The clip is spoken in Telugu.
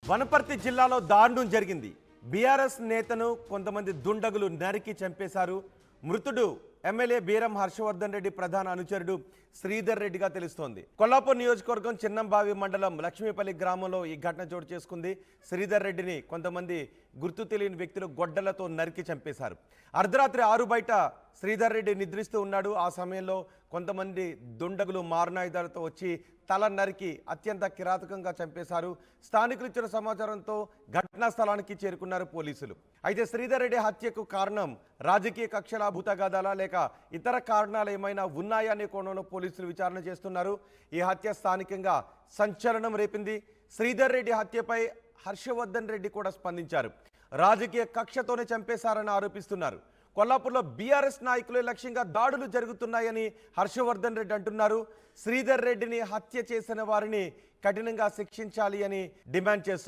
వనపర్తి జిల్లాలో దారుణం జరిగింది. బీఆర్ఎస్ నేతను కొంతమంది దుండగులు నరికి చంపేశారు. మృతుడు ఎమ్మెల్యే బీరం హర్షవర్ధన్ రెడ్డి ప్రధాన అనుచరుడు శ్రీధర్ రెడ్డిగా తెలుస్తోంది. కొల్లాపూర్ నియోజకవర్గం చిన్నంబావి మండలం లక్ష్మీపల్లి గ్రామంలో ఈ ఘటన చోటు చేసుకుంది. శ్రీధర్ రెడ్డిని కొంతమంది గుర్తు తెలియని వ్యక్తులు గొడ్డలతో నరికి చంపేశారు. అర్ధరాత్రి 6 బయట శ్రీధర్ రెడ్డి నిద్రిస్తూ ఉన్నాడు. ఆ సమయంలో కొంతమంది దుండగులు మారణాయుధాలతో వచ్చి తల నరికి అత్యంత కిరాతకంగా చంపేశారు. స్థానికులు ఇచ్చిన సమాచారంతో ఘటనా స్థలానికి చేరుకున్నారు పోలీసులు. అయితే శ్రీధర్ రెడ్డి హత్యకు కారణం రాజకీయ కక్షల, భూతగాదాల లేక ఇతర కారణాలు ఏమైనా ఉన్నాయా అనే కోణంలో పోలీసులు విచారణ చేస్తున్నారు. ఈ హత్య స్థానికంగా సంచలనం రేపింది. శ్రీధర్ రెడ్డి హత్యపై హర్షవర్ధన్ రెడ్డి కూడా స్పందించారు. రాజకీయ కక్షతోనే చంపేశారని ఆరోపిస్తున్నారు. కొల్లాపూర్లో బీఆర్ఎస్ నాయకులే లక్ష్యంగా దాడులు జరుగుతున్నాయని హర్షవర్ధన్ రెడ్డి అంటున్నారు. శ్రీధర్ రెడ్డిని హత్య చేసిన వారిని కఠినంగా శిక్షించాలి అని డిమాండ్ చేస్తున్నారు.